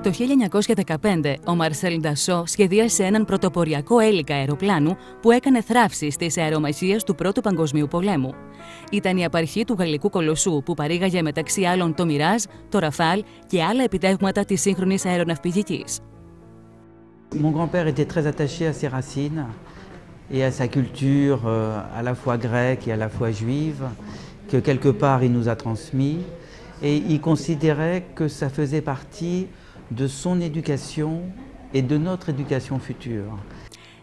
Το 1915, ο Μαρσέλ Ντασό σχεδίασε έναν πρωτοποριακό έλικα αεροπλάνου που έκανε θράψη στις αερομαχίες του Πρώτου Παγκοσμίου Πολέμου. Ήταν η απαρχή του γαλλικού κολοσσού που παρήγαγε μεταξύ άλλων το Μιράζ, το Ραφάλ και άλλα επιτεύγματα της σύγχρονης αεροναυπηγικής. Mon grand-père était très attaché à ses racines et à sa culture à la fois grecque et à la fois juive, que quelque part il nous a transmis, et il considérait que ça faisait partie de son éducation et de notre éducation future.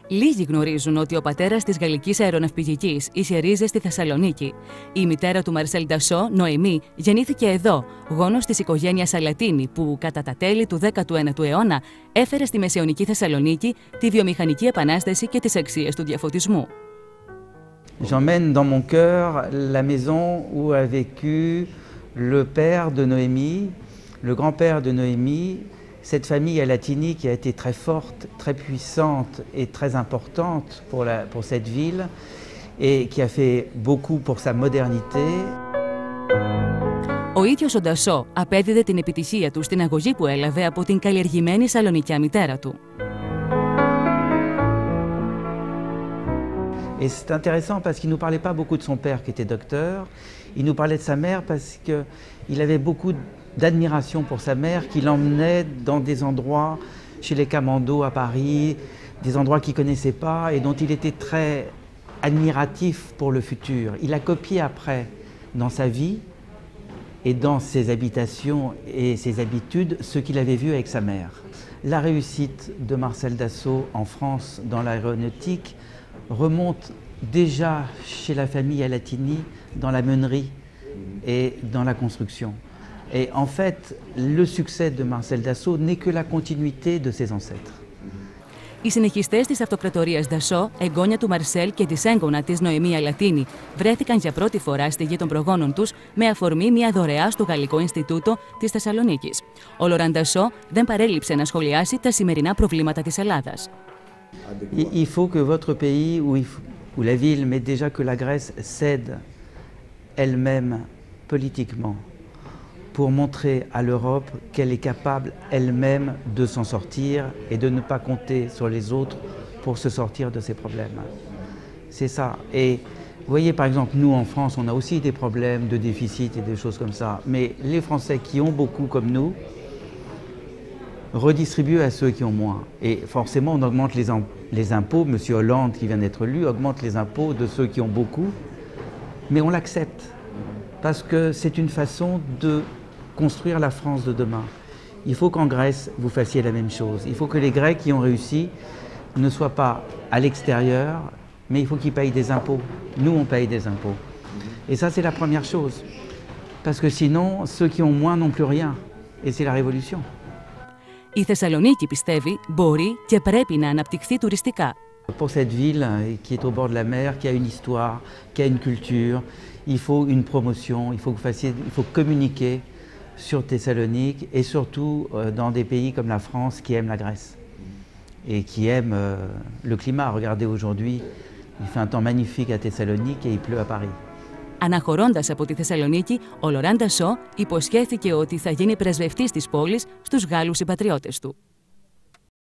Λίγοι γνωρίζουν ότι ο πατέρας της γαλλικής αεροναυπηγικής είχε ρίζες στη Θεσσαλονίκη. Η μητέρα του Μαρσέλ Ντασό, Νοεμί, γεννήθηκε εδώ, γόνος της οικογένειας Σαλατίνη, που κατά τα τέλη του 19ου αιώνα έφερε στη μεσαιωνική Θεσσαλονίκη τη βιομηχανική επανάσταση και τις αξίες του διαφωτισμού. J'emmène dans mon cœur la maison où a vécu le père de Noémie, le grand-père de Noémie, cette famille Alatini qui a été très forte, très puissante et très importante pour cette ville et qui a fait beaucoup pour sa modernité. Ο ίδιος ο Ντασό απέδιδε την επιτυχία του στην αγωγή που έλαβε από την καλλιεργημένη σαλονικιά μητέρα του. Et c'est intéressant parce qu'il ne nous parlait pas beaucoup de son père qui était docteur, il nous parlait de sa mère parce qu'il avait beaucoup d'admiration pour sa mère, qui l'emmenait dans des endroits, chez les Camandos à Paris, des endroits qu'il ne connaissait pas et dont il était très admiratif pour le futur. Il a copié après, dans sa vie et dans ses habitations et ses habitudes, ce qu'il avait vu avec sa mère. La réussite de Marcel Dassault en France dans l'aéronautique remonte déjà chez la famille Alatini dans la meunerie et dans la construction. Et en fait, le succès de Marcel Dassault n'est que la continuité de ses ancêtres. Οι συνεχιστές της αυτοκρατορίας Ντασό, εγγόνια του Μαρσέλ και της έγκωνα της Νοεμί Αλατίνη, βρέθηκαν για πρώτη φορά στη γη των προγόνων τους με αφορμή μια δωρεά στο Γαλλικό Ινστιτούτο της Θεσσαλονίκης. Ο Λοράν Ντασό δεν παρέλειψε να σχολιάσει τα σημερινά προβλήματα της Ελλάδας. Il faut que votre pays, ou la ville, mais déjà que la Grèce cède elle-même politiquement pour montrer à l'Europe qu'elle est capable elle-même de s'en sortir et de ne pas compter sur les autres pour se sortir de ces problèmes. C'est ça. Et vous voyez, par exemple, nous en France, on a aussi des problèmes de déficit et des choses comme ça. Mais les Français qui ont beaucoup comme nous redistribuent à ceux qui ont moins. Et forcément, on augmente les impôts. Monsieur Hollande, qui vient d'être élu, augmente les impôts de ceux qui ont beaucoup. Mais on l'accepte. Parce que c'est une façon de construire la France de demain. Il faut qu'en Grèce, vous fassiez la même chose. Il faut que les Grecs qui ont réussi ne soient pas à l'extérieur, mais il faut qu'ils payent des impôts. Nous, on paye des impôts. Et ça, c'est la première chose. Parce que sinon, ceux qui ont moins n'ont plus rien. Et c'est la révolution. Η Θεσσαλονίκη, πιστεύει, μπορεί και πρέπει να αναπτυχθεί τουριστικά. Pour cette ville qui est au bord de la mer, qui a une histoire, qui a une culture, il faut une promotion, il faut communiquer sur Thessalonique et surtout dans des pays comme la France qui aiment la Grèce et qui aiment le climat. Regardez aujourd'hui, il fait un temps magnifique à Thessalonique et il pleut à Paris. Αναχωρώντας από τη Θεσσαλονίκη, ο Λοράν Ντασό υποσχέθηκε ότι θα γίνει πρεσβευτής της πόλης στους Γάλλους συμπατριώτες του.